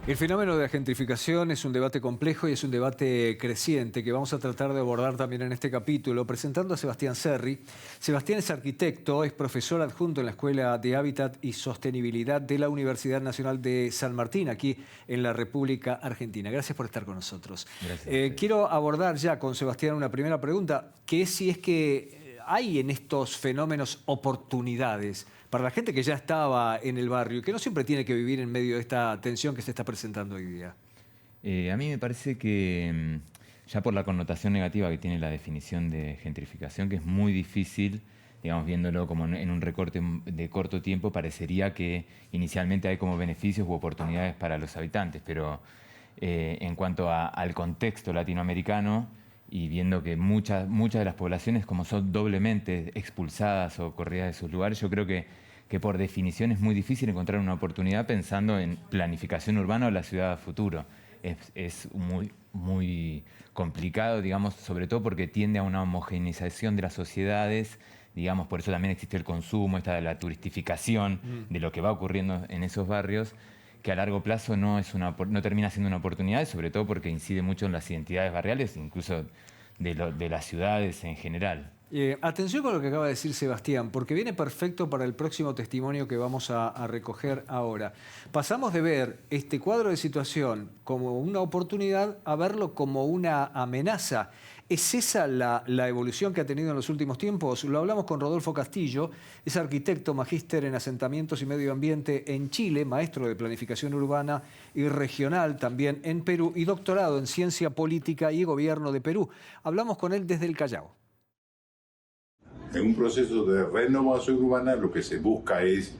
El fenómeno de la gentrificación es un debate complejo y es un debate creciente que vamos a tratar de abordar también en este capítulo, presentando a Sebastián Serri. Sebastián es arquitecto, es profesor adjunto en la Escuela de Hábitat y Sostenibilidad de la Universidad Nacional de San Martín, aquí en la República Argentina. Gracias por estar con nosotros. Gracias a ustedes. Quiero abordar ya con Sebastián una primera pregunta, que es si es que hay en estos fenómenos oportunidades para la gente que ya estaba en el barrio y que no siempre tiene que vivir en medio de esta tensión que se está presentando hoy día. A mí me parece que ya por la connotación negativa que tiene la definición de gentrificación, que es muy difícil, digamos, viéndolo como en un recorte de corto tiempo, parecería que inicialmente hay como beneficios u oportunidades para los habitantes, pero en cuanto al contexto latinoamericano y viendo que muchas de las poblaciones como son doblemente expulsadas o corridas de sus lugares, yo creo que por definición es muy difícil encontrar una oportunidad pensando en planificación urbana o la ciudad a futuro. Es muy complicado, digamos, sobre todo porque tiende a una homogeneización de las sociedades, digamos, por eso también existe el consumo, esta de la turistificación de lo que va ocurriendo en esos barrios, que a largo plazo no termina siendo una oportunidad, sobre todo porque incide mucho en las identidades barriales, incluso de las ciudades en general. Atención con lo que acaba de decir Sebastián, porque viene perfecto para el próximo testimonio que vamos a recoger ahora. Pasamos de ver este cuadro de situación como una oportunidad a verlo como una amenaza. ¿Es esa la evolución que ha tenido en los últimos tiempos? Lo hablamos con Rodolfo Castillo, es arquitecto, magíster en asentamientos y medio ambiente en Chile, maestro de planificación urbana y regional también en Perú y doctorado en ciencia política y gobierno de Perú. Hablamos con él desde el Callao. En un proceso de renovación urbana lo que se busca es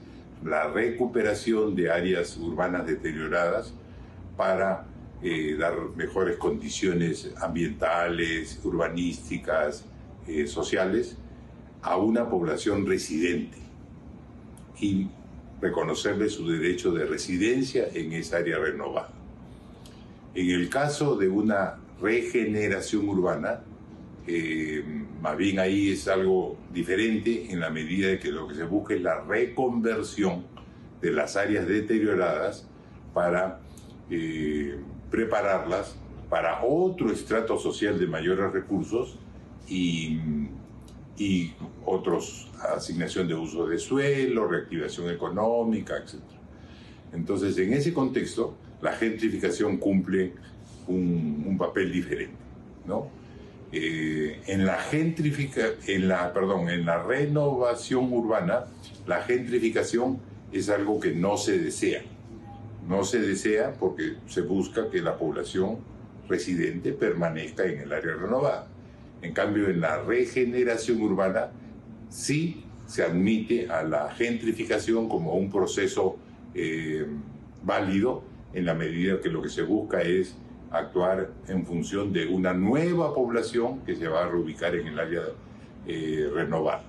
la recuperación de áreas urbanas deterioradas para dar mejores condiciones ambientales, urbanísticas, sociales a una población residente y reconocerle su derecho de residencia en esa área renovada. En el caso de una regeneración urbana, más bien ahí es algo diferente en la medida de que lo que se busca es la reconversión de las áreas deterioradas para prepararlas para otro estrato social de mayores recursos y otros, asignación de uso de suelo, reactivación económica, etc. Entonces, en ese contexto, la gentrificación cumple un papel diferente, ¿no? En la renovación urbana, la gentrificación es algo que no se desea. No se desea porque se busca que la población residente permanezca en el área renovada. En cambio, en la regeneración urbana sí se admite a la gentrificación como un proceso válido en la medida que lo que se busca es actuar en función de una nueva población que se va a reubicar en el área renovada.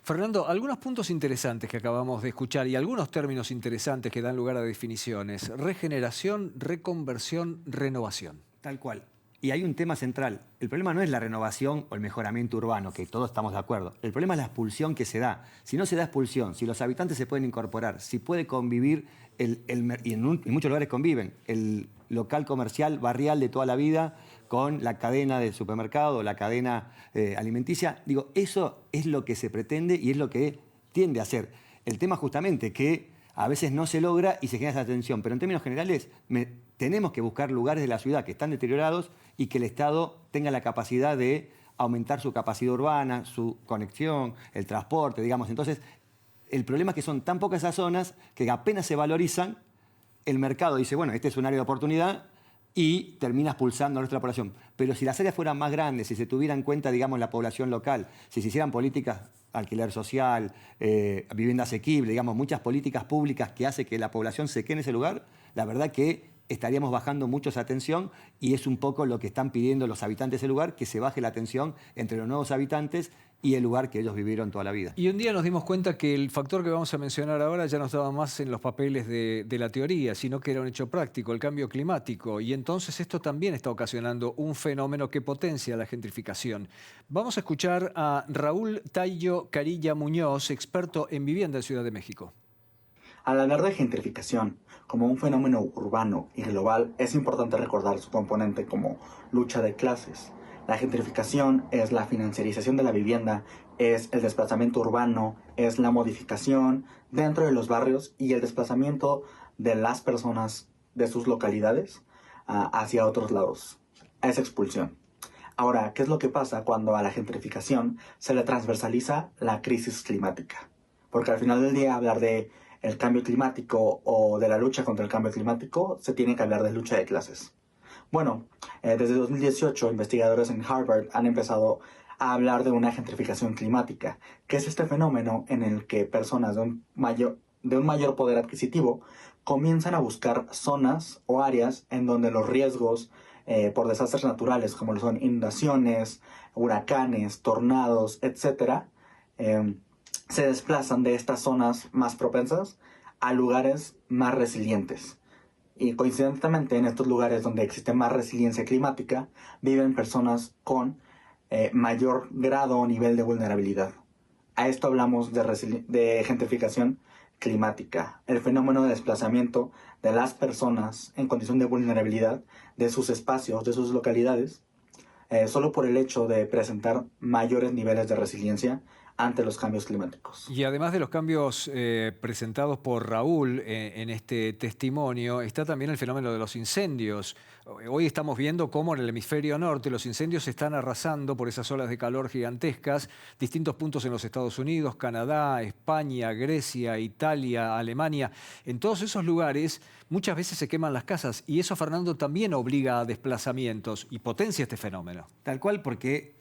Fernando, algunos puntos interesantes que acabamos de escuchar y algunos términos interesantes que dan lugar a definiciones. Regeneración, reconversión, renovación. Tal cual. Y hay un tema central. El problema no es la renovación o el mejoramiento urbano, que todos estamos de acuerdo. El problema es la expulsión que se da. Si no se da expulsión, si los habitantes se pueden incorporar, si puede convivir, y en muchos lugares conviven, el local comercial barrial de toda la vida con la cadena de supermercado, la cadena alimenticia. Digo, eso es lo que se pretende y es lo que tiende a hacer. El tema justamente que a veces no se logra y se genera esa tensión. Pero en términos generales, tenemos que buscar lugares de la ciudad que están deteriorados y que el Estado tenga la capacidad de aumentar su capacidad urbana, su conexión, el transporte, digamos. Entonces, el problema es que son tan pocas esas zonas que apenas se valorizan, el mercado dice, bueno, este es un área de oportunidad y termina expulsando a nuestra población. Pero si las áreas fueran más grandes, si se tuviera en cuenta, digamos, la población local, si se hicieran políticas, alquiler social, vivienda asequible, digamos, muchas políticas públicas que hacen que la población se quede en ese lugar, la verdad que estaríamos bajando mucho esa tensión y es un poco lo que están pidiendo los habitantes del lugar, que se baje la tensión entre los nuevos habitantes y el lugar que ellos vivieron toda la vida. Y un día nos dimos cuenta que el factor que vamos a mencionar ahora ya no estaba más en los papeles de la teoría, sino que era un hecho práctico, el cambio climático. Y entonces esto también está ocasionando un fenómeno que potencia la gentrificación. Vamos a escuchar a Raúl Tayo Carilla Muñoz, experto en vivienda en Ciudad de México. Al hablar de gentrificación como un fenómeno urbano y global, es importante recordar su componente como lucha de clases. La gentrificación es la financiarización de la vivienda, es el desplazamiento urbano, es la modificación dentro de los barrios y el desplazamiento de las personas de sus localidades hacia otros lados. Es expulsión. Ahora, ¿qué es lo que pasa cuando a la gentrificación se le transversaliza la crisis climática? Porque al final del día hablar de el cambio climático o de la lucha contra el cambio climático, se tiene que hablar de lucha de clases. Bueno, desde 2018 investigadores en Harvard han empezado a hablar de una gentrificación climática, que es este fenómeno en el que personas de un mayor poder adquisitivo comienzan a buscar zonas o áreas en donde los riesgos por desastres naturales, como lo son inundaciones, huracanes, tornados, etc., se desplazan de estas zonas más propensas a lugares más resilientes. Y coincidentemente en estos lugares donde existe más resiliencia climática, viven personas con mayor grado o nivel de vulnerabilidad. A esto hablamos de gentrificación climática, el fenómeno de desplazamiento de las personas en condición de vulnerabilidad de sus espacios, de sus localidades, solo por el hecho de presentar mayores niveles de resiliencia ante los cambios climáticos. Y además de los cambios presentados por Raúl en este testimonio, está también el fenómeno de los incendios. Hoy estamos viendo cómo en el hemisferio norte los incendios se están arrasando por esas olas de calor gigantescas, distintos puntos en los Estados Unidos, Canadá, España, Grecia, Italia, Alemania. En todos esos lugares muchas veces se queman las casas y eso, Fernando, también obliga a desplazamientos y potencia este fenómeno. Tal cual, porque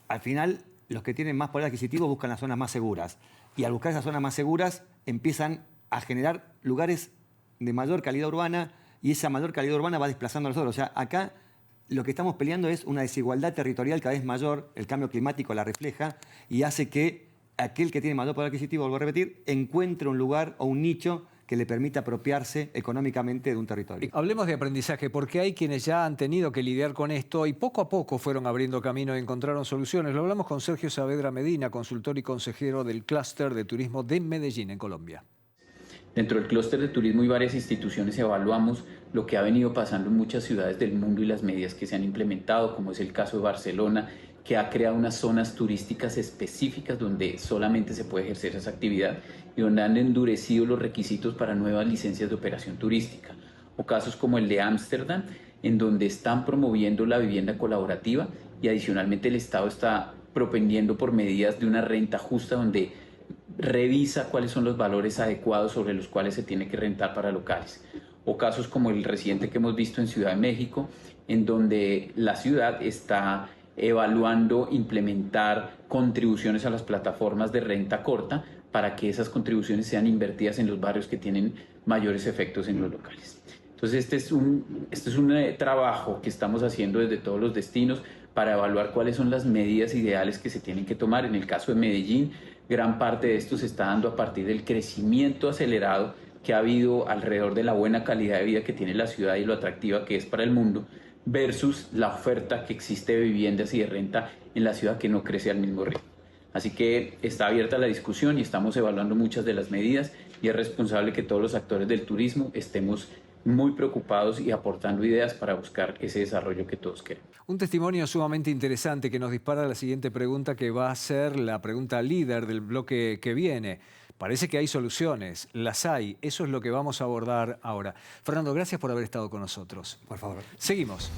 al final los que tienen más poder adquisitivo buscan las zonas más seguras. Y al buscar esas zonas más seguras empiezan a generar lugares de mayor calidad urbana y esa mayor calidad urbana va desplazando a los otros. O sea, acá lo que estamos peleando es una desigualdad territorial cada vez mayor. El cambio climático la refleja y hace que aquel que tiene mayor poder adquisitivo, vuelvo a repetir, encuentre un lugar o un nicho que le permita apropiarse económicamente de un territorio. Hablemos de aprendizaje, porque hay quienes ya han tenido que lidiar con esto y poco a poco fueron abriendo camino y encontraron soluciones. Lo hablamos con Sergio Saavedra Medina, consultor y consejero del Clúster de Turismo de Medellín, en Colombia. Dentro del clúster de turismo y varias instituciones evaluamos lo que ha venido pasando en muchas ciudades del mundo y las medidas que se han implementado, como es el caso de Barcelona, que ha creado unas zonas turísticas específicas donde solamente se puede ejercer esa actividad y donde han endurecido los requisitos para nuevas licencias de operación turística. O casos como el de Ámsterdam, en donde están promoviendo la vivienda colaborativa y adicionalmente el Estado está propendiendo por medidas de una renta justa donde revisa cuáles son los valores adecuados sobre los cuales se tiene que rentar para locales. O casos como el reciente que hemos visto en Ciudad de México, en donde la ciudad está evaluando implementar contribuciones a las plataformas de renta corta para que esas contribuciones sean invertidas en los barrios que tienen mayores efectos en los locales. Entonces este es un trabajo que estamos haciendo desde todos los destinos para evaluar cuáles son las medidas ideales que se tienen que tomar. En el caso de Medellín, gran parte de esto se está dando a partir del crecimiento acelerado que ha habido alrededor de la buena calidad de vida que tiene la ciudad y lo atractiva que es para el mundo, versus la oferta que existe de viviendas y de renta en la ciudad que no crece al mismo ritmo. Así que está abierta la discusión y estamos evaluando muchas de las medidas y es responsable que todos los actores del turismo estemos muy preocupados y aportando ideas para buscar ese desarrollo que todos queremos. Un testimonio sumamente interesante que nos dispara la siguiente pregunta, que va a ser la pregunta líder del bloque que viene. Parece que hay soluciones, las hay, eso es lo que vamos a abordar ahora. Fernando, gracias por haber estado con nosotros. Por favor. Seguimos.